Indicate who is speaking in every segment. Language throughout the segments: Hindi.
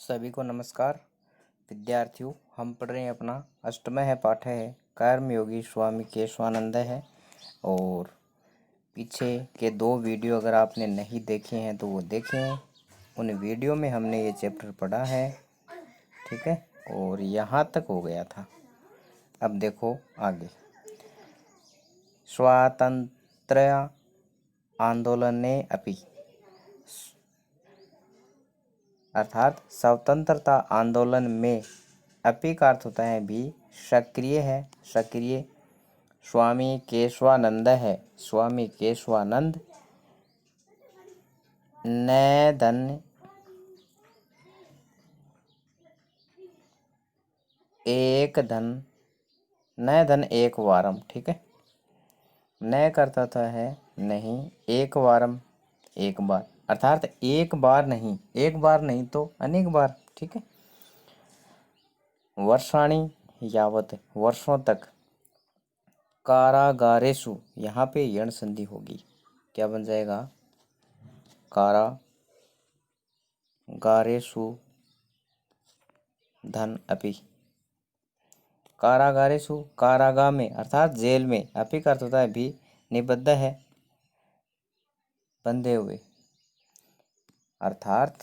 Speaker 1: सभी को नमस्कार। विद्यार्थियों, हम पढ़ रहे हैं अपना अष्टम है पाठ है कर्मयोगी स्वामी केशवानंद है। और पीछे के 2 वीडियो अगर आपने नहीं देखे हैं तो वो देखें। उन वीडियो में हमने ये चैप्टर पढ़ा है, ठीक है। और यहाँ तक हो गया था। अब देखो आगे। स्वातंत्र्य आंदोलन ने अपी, अर्थात स्वतंत्रता आंदोलन में अपी का अर्थ होता है भी, सक्रिय है, सक्रिय। स्वामी केशवानंद है, स्वामी केशवानंद ने धन एक धन न धन एक वारम, ठीक है। न करता था है नहीं, एक वारम एक बार, अर्थात एक बार नहीं तो अनेक बार, ठीक है। वर्षाणी यावत वर्षों तक, कारागारेषु यहाँ पे यण संधि होगी, क्या बन जाएगा? कारागारेषु धन अपि, कारागारेषु कारागार में अर्थात जेल में, अपि का अर्थ होता है भी, निबद्ध है, बंधे हुए। अर्थात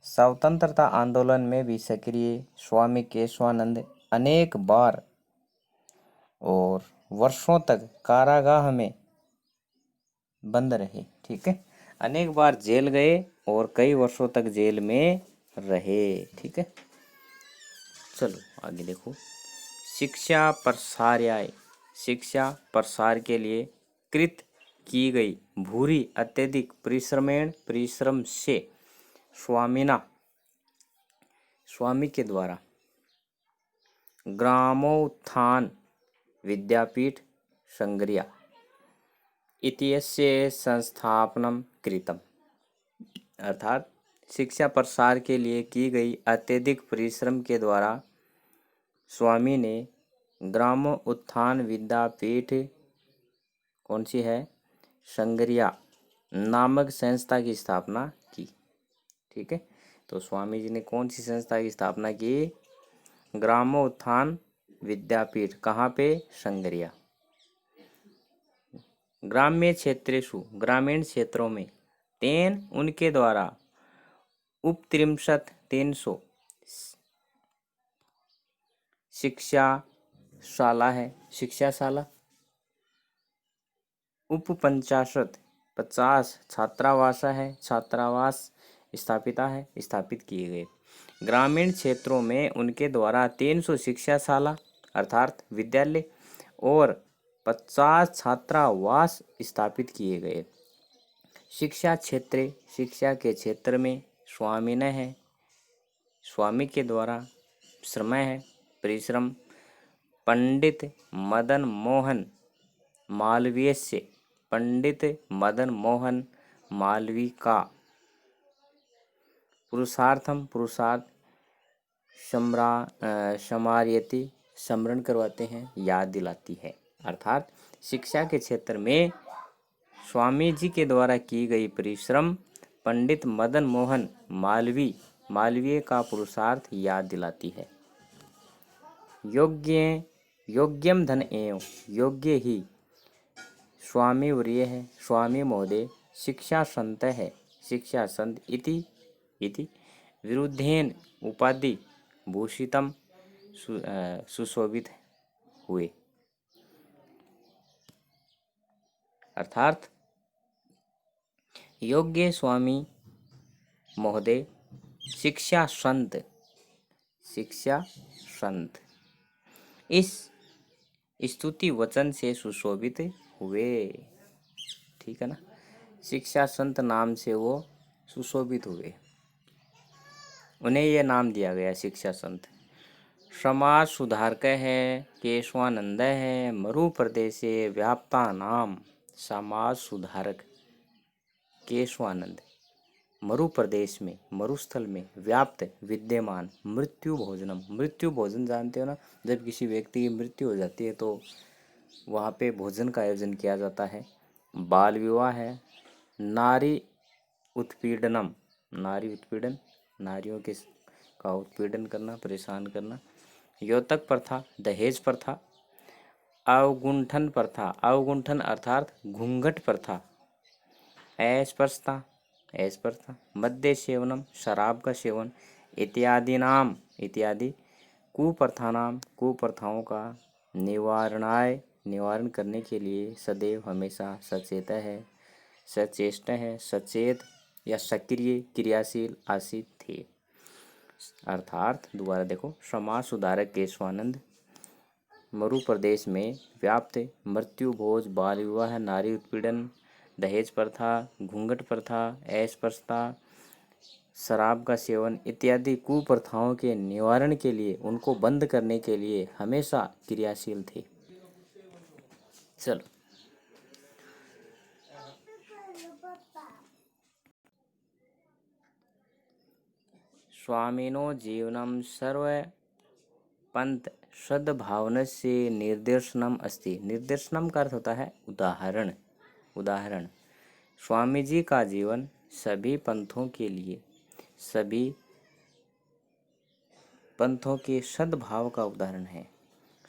Speaker 1: स्वतंत्रता आंदोलन में भी सक्रिय स्वामी केशवानंद अनेक बार और वर्षों तक कारागाह में बंद रहे, ठीक है। अनेक बार जेल गए और कई वर्षों तक जेल में रहे, ठीक है। चलो आगे देखो। शिक्षा प्रसार्याय, शिक्षा प्रसार के लिए कृत की गई भूरी अत्यधिक परिश्रम से स्वामी के द्वारा ग्रामोत्थान विद्यापीठ संग्रिया इत्यस्य संस्थापनम कृतम, अर्थात शिक्षा प्रसार के लिए की गई अत्यधिक परिश्रम के द्वारा स्वामी ने ग्रामो उत्थान विद्यापीठ कौन सी है, संग्रिया नामक संस्था की स्थापना की, ठीक है। तो स्वामी जी ने कौन सी संस्था की स्थापना की? ग्रामो उत्थान विद्यापीठ, कहाँ पे? संग्रिया। ग्राम्य क्षेत्रेषु ग्रामीण क्षेत्रों में, तेन उनके द्वारा, उपत्रिंशत 300 शिक्षाशाला है, शिक्षाशाला। उपपंचाशत 50 छात्रावास है, छात्रावास स्थापित किए गए। ग्रामीण क्षेत्रों में उनके द्वारा 300 शिक्षाशाला अर्थात विद्यालय और 50 छात्रावास स्थापित किए गए। शिक्षा क्षेत्र, शिक्षा के क्षेत्र में स्वामी ने है, स्वामी के द्वारा श्रम है, परिश्रम। पंडित मदन मोहन मालवीय से, पंडित मदन मोहन मालवीय का पुरुषार्थ समार्यति स्मरण करवाते हैं, याद दिलाती है। अर्थात शिक्षा के क्षेत्र में स्वामी जी के द्वारा की गई परिश्रम पंडित मदन मोहन मालवीय का पुरुषार्थ याद दिलाती है। योग्यम धन एवं, योग्य ही स्वामी वर्य है, स्वामी महोदय शिक्षा संत है, शिक्षा संत इति विरुद्धेन उपाधि भूषितम सुशोभित हुए। अर्थात योग्य स्वामी महोदय शिक्षा संत इस स्तुति वचन से सुशोभित हुए, ठीक है ना। शिक्षा संत नाम से वो सुशोभित हुए, उन्हें यह नाम दिया गया शिक्षा संत। समाज सुधारक है, केशवानंद है, मरु प्रदेशे व्याप्ता नाम। समाज सुधारक केशवानंद मरु प्रदेश में, मरुस्थल में व्याप्त विद्यमान। मृत्यु भोजन जानते हो ना, जब किसी व्यक्ति की मृत्यु हो जाती है तो वहाँ पे भोजन का आयोजन किया जाता है। बाल विवाह है, नारी उत्पीड़न नारियों के का उत्पीड़न करना, परेशान करना। यौतक प्रथा, दहेज प्रथा, अवगुंठन प्रथा, अवगुंठन अर्थात घूंघट प्रथा, अस्पृश्यता, अस्पृश्यता, मद्य सेवनम, शराब का सेवन, इत्यादि नाम, इत्यादि कुप्रथानाम, कुप्रथाओं का निवारणाय, निवारण करने के लिए सदैव हमेशा सचेत है, सचेष्ट है, सचेत या सक्रिय क्रियाशील आसित थे। अर्थात दोबारा देखो, समाज सुधारक केशवानंद मरु प्रदेश में व्याप्त मृत्यु भोज, बाल विवाह, नारी उत्पीड़न, दहेज प्रथा, घूंघट प्रथा, अस्पृश्यता, शराब का सेवन इत्यादि कुप्रथाओं के निवारण के लिए, उनको बंद करने के लिए हमेशा क्रियाशील थे। चलो, स्वामिनो जीवनम सर्व पंथ सद्भावनस्य निर्देशनम अस्ति। निर्देशनम का अर्थ होता है उदाहरण, उदाहरण। स्वामी जी का जीवन सभी पंथों के लिए, सभी पंथों के सद्भाव का उदाहरण है।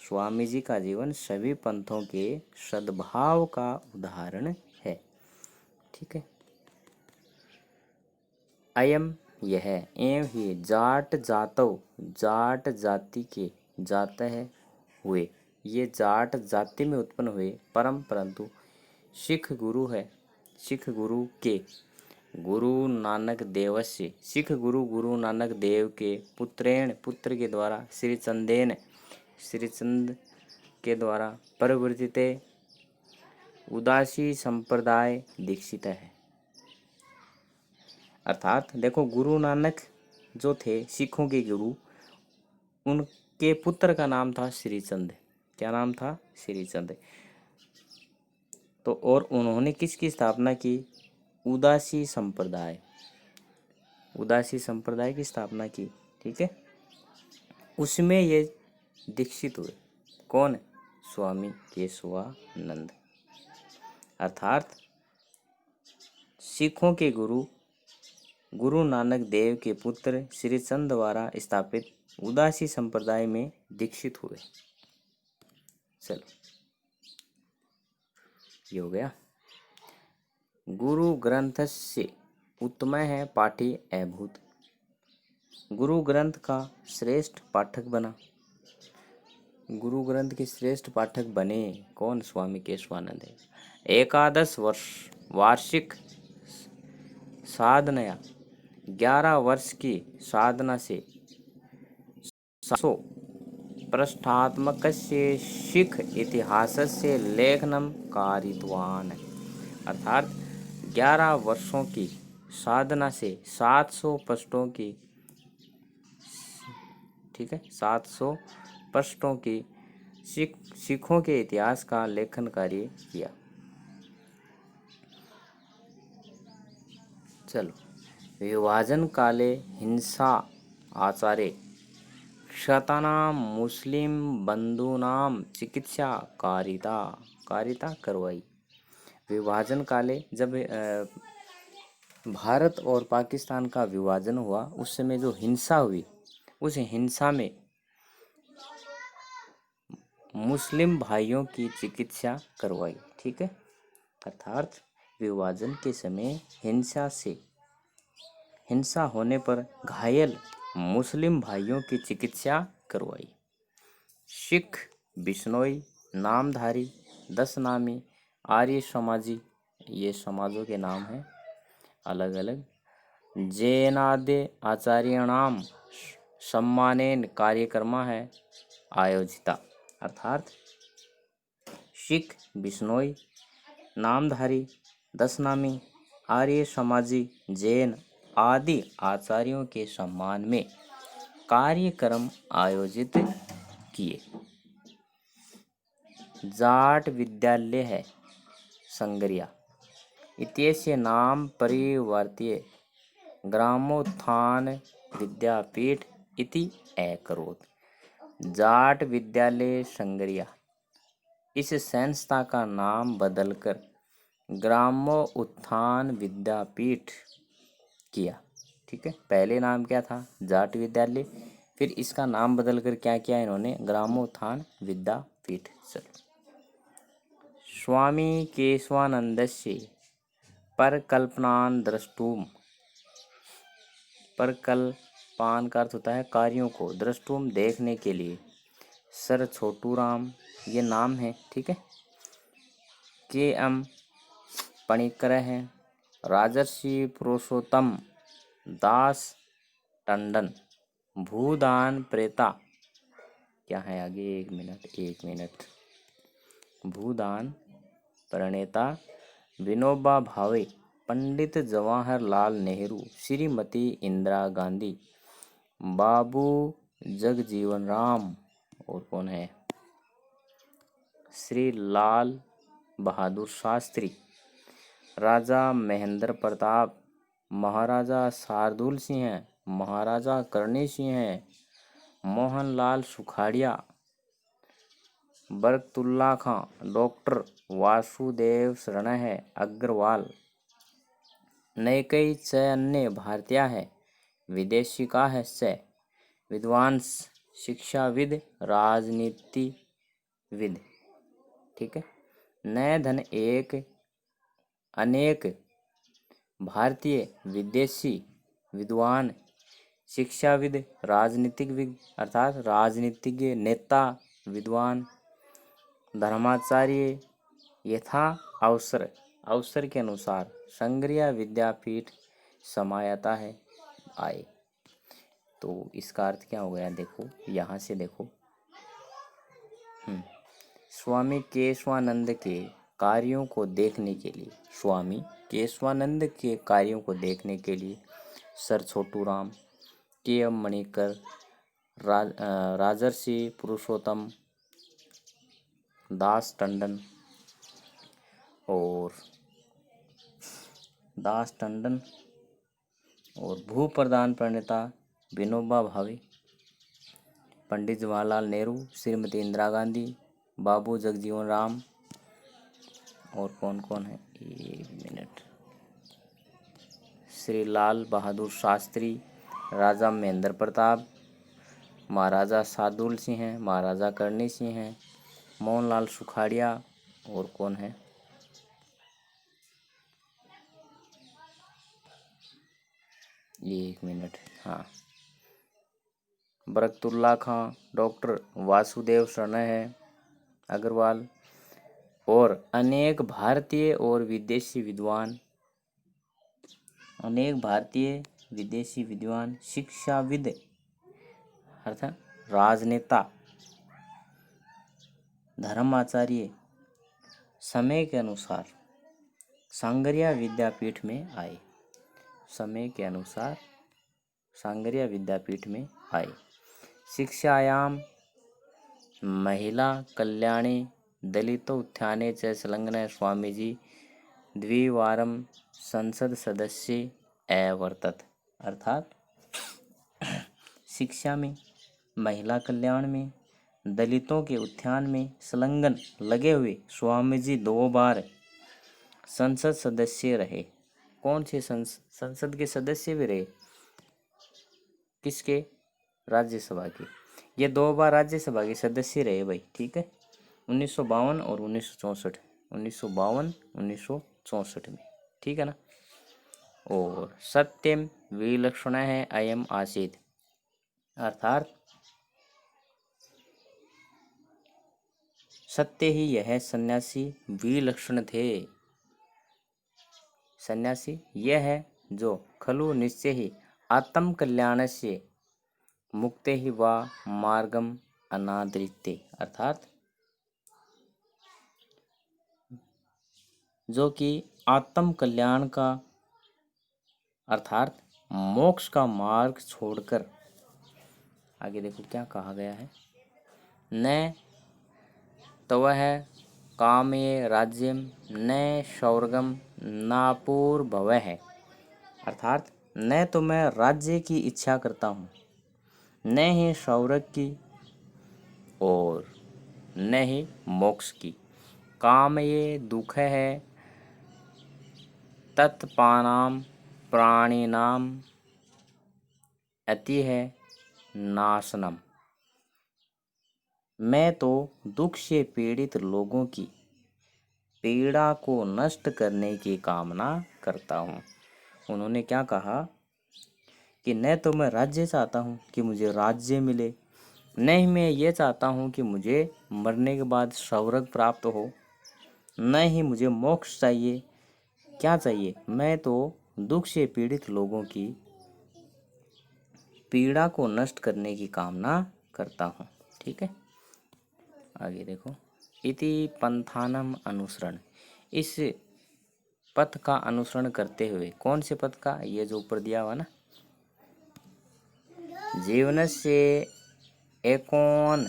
Speaker 1: स्वामी जी का जीवन सभी पंथों के सद्भाव का उदाहरण है। ठीक है। अयम, यह, एवं ही जाट जातव, जाट जाति के, जात है हुए, ये जाट जाति में उत्पन्न हुए, परम परंतु सिख गुरु है, सिख गुरु के, गुरु नानक देवस्य, सिख गुरु गुरु नानक देव के पुत्रेण, पुत्र के द्वारा, श्री चंदेन, श्री चंद के द्वारा, परिवर्तित उदासी संप्रदाय दीक्षित है। अर्थात देखो, गुरु नानक जो थे सिखों के गुरु, उनके पुत्र का नाम था श्रीचंद। क्या नाम था? श्रीचंद। तो और उन्होंने किसकी स्थापना की? उदासी संप्रदाय, उदासी संप्रदाय की स्थापना की। ठीक है। उसमें ये दीक्षित हुए। कौन? स्वामी केशवानंद। अर्थात सिखों के गुरु गुरु नानक देव के पुत्र श्रीचंद द्वारा स्थापित उदासी संप्रदाय में दीक्षित हुए। चलो, ये हो गया। गुरु ग्रंथ से उत्तम है पाठी अभूत। गुरु ग्रंथ का श्रेष्ठ पाठक बना। गुरु ग्रंथ के श्रेष्ठ पाठक बने कौन? स्वामी केशवानंद है। एकादश वर्ष वार्षिक साधनया, 11 वर्ष की साधना से 700 पृष्ठात्मक से सिख इतिहास से लेखनम कारितवान। अर्थात 11 वर्षों की साधना से 700 पृष्ठों की, ठीक है, 700 पृष्ठों की सिखों के इतिहास का लेखन कार्य किया। चलो, विभाजन काले हिंसा आचार्य क्षतानाम मुस्लिम बंधुनाम चिकित्सा कारिता, कारिता करवाई। विभाजन काले, जब भारत और पाकिस्तान का विभाजन हुआ, उस समय जो हिंसा हुई, उस हिंसा में मुस्लिम भाइयों की चिकित्सा करवाई। ठीक है। अर्थात विभाजन के समय हिंसा होने पर घायल मुस्लिम भाइयों की चिकित्सा करवाई। सिख, बिश्नोई, नामधारी, 10 नामी, आर्य समाजी, ये समाजों के नाम हैं अलग अलग। जैनादि आचार्याणाम सम्मानेन कार्यक्रमा है आयोजिता। अर्थात सिख, बिश्नोई, नामधारी, 10 नामी, आर्य समाजी, जैन आदि आचार्यों के सम्मान में कार्यक्रम आयोजित किए। जाट विद्यालय है संगरिया, इत्यस्य नाम परिवर्त्य ग्रामोत्थान विद्यापीठ इति अकरोत्। जाट विद्यालय संगरिया, इस संस्था का नाम बदलकर ग्रामोत्थान विद्यापीठ किया। ठीक है, पहले नाम क्या था, जाट विद्यालय, फिर इसका नाम बदलकर क्या किया इन्होंने, ग्रामोत्थान विद्यापीठ। चलो, स्वामी केशवानंदस्य परकल्पनान् द्रष्टुम, परकल्पान का अर्थ होता है कार्यों को, द्रष्टुम देखने के लिए, सर छोटू राम ये नाम है, ठीक है, के एम पणिकर है, राजर्षि पुरुषोत्तम दास टंडन, भूदान प्रेता क्या है आगे, एक मिनट, भूदान प्रणेता विनोबा भावे, पंडित जवाहरलाल नेहरू, श्रीमती इंदिरा गांधी, बाबू जगजीवन राम, और कौन है, श्री लाल बहादुर शास्त्री, राजा महेंद्र प्रताप, महाराजा शार्दुल सिंह, महाराजा करणी सिंह, मोहनलाल सुखाड़िया, बरकतुल्ला खां, डॉक्टर वासुदेव शरण है अग्रवाल, नैकई च अन्य भारतीय है, विदेशी का है च, विद्वांस शिक्षाविद राजनीतिविद, ठीक है, नए धन एक अनेक, भारतीय विदेशी, विद्वान शिक्षाविद राजनीतिकविद अर्थात राजनीतिज्ञ नेता विद्वान, धर्माचार्य यथा अवसर, अवसर के अनुसार, संग्रिया विद्यापीठ समायता है आए। तो इसका अर्थ क्या हो गया, देखो यहाँ से देखो, स्वामी केशवानंद के कार्यों को देखने के लिए, स्वामी केशवानंद के कार्यों को देखने के लिए सर छोटू राम, के एम मणिकर, राजर्षि पुरुषोत्तम दास टंडन और भू प्रदान प्रणेता विनोबा भावे, पंडित जवाहरलाल नेहरू, श्रीमती इंदिरा गांधी, बाबू जगजीवन राम, और कौन कौन है, एक मिनट, श्री लाल बहादुर शास्त्री, राजा महेंद्र प्रताप, महाराजा शार्दुल सिंह, महाराजा करणी सिंह, मोहनलाल सुखाड़िया, और कौन है, एक मिनट, हाँ, बरकतुल्ला खां, डॉक्टर वासुदेव शरण है अग्रवाल, और अनेक भारतीय और विदेशी विद्वान, अनेक भारतीय विदेशी विद्वान, शिक्षाविद अर्थात राजनेता, धर्माचार्य समय के अनुसार सांगरिया विद्यापीठ में आए, समय के अनुसार सांगरिया विद्यापीठ में आए, शिक्षायाम महिला कल्याणे दलितोत्थाने च संलग्न स्वामीजी द्विवारं संसद सदस्य अवर्तत, अर्थात शिक्षा में, महिला कल्याण में, दलितों के उत्थान में संलग्न लगे हुए स्वामी जी 2 बार संसद सदस्य रहे। कौन से संसद के सदस्य भी रहे, किसके, राज्यसभा के, ये 2 बार राज्यसभा के सदस्य रहे भाई, ठीक है, 1952 और 1964, 1952 1964 में, ठीक है ना। और सत्यम विलक्षण है अयम आसीत, अर्थात सत्य ही यह सन्यासी विलक्षण थे, सन्यासी यह है जो खलु निश्चय ही आत्म कल्याण से मुक्ते ही वा मार्गम अनादृत्य, अर्थात जो कि आत्म कल्याण का अर्थात मोक्ष का मार्ग छोड़कर, आगे देखो क्या कहा गया है, न तवह कामये राज्यम न शौर्गम नापूर भव है, अर्थात न तो मैं राज्य की इच्छा करता हूँ, न ही शौर्य की, और न ही मोक्ष की, काम ये दुख है तत्पानाम प्राणिनाम अति है नाशनम। मैं तो दुख से पीड़ित लोगों की पीड़ा को नष्ट करने की कामना करता हूँ। उन्होंने क्या कहा कि न तो मैं राज्य चाहता हूँ कि मुझे राज्य मिले, नहीं मैं ये चाहता हूँ कि मुझे मरने के बाद स्वर्ग प्राप्त हो, न ही मुझे मोक्ष चाहिए। क्या चाहिए? मैं तो दुख से पीड़ित लोगों की पीड़ा को नष्ट करने की कामना करता हूँ। ठीक है, आगे देखो। इति पंथानम अनुसरण, इस पथ का अनुसरण करते हुए। कौन से पथ का? ये जो ऊपर दिया हुआ ना, जीवनस्य एकोन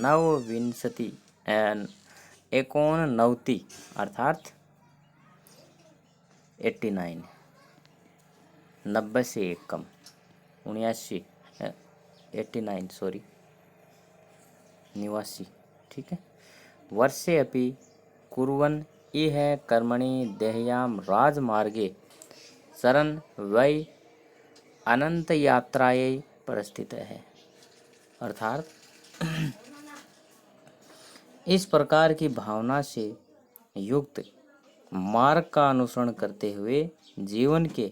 Speaker 1: नवविंशति एकोननवति अर्थात 89, 90 से एक कम, 79, 89 सॉरी, 89। ठीक है। वर्षे अपि कुर्वन् इह कर्मणि देह्यां राजमार्गे शरण वै अनंत यात्रायै परिस्थितः है। अर्थात इस प्रकार की भावना से युक्त मार्ग का अनुसरण करते हुए जीवन के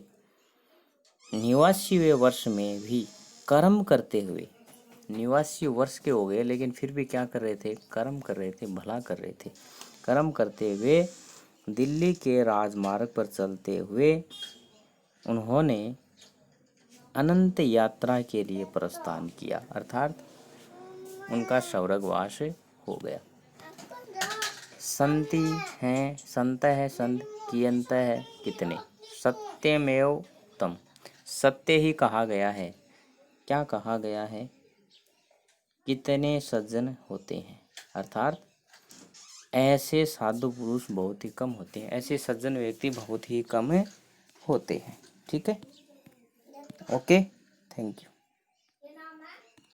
Speaker 1: 89वें वर्ष में भी कर्म करते हुए, 89 वर्ष के हो गए लेकिन फिर भी क्या कर रहे थे? कर्म कर रहे थे, भला कर रहे थे। कर्म करते हुए दिल्ली के राजमार्ग पर चलते हुए उन्होंने अनंत यात्रा के लिए प्रस्थान किया, अर्थात उनका स्वर्गवास हो गया। संति हैं, संत है, संत कियंत है, कितने, सत्यमेव तम, सत्य ही कहा गया है। क्या कहा गया है? कितने सज्जन होते हैं, अर्थात ऐसे साधु पुरुष बहुत ही कम होते हैं, ऐसे सज्जन व्यक्ति बहुत ही कम होते हैं। ठीक है, ओके, थैंक यू।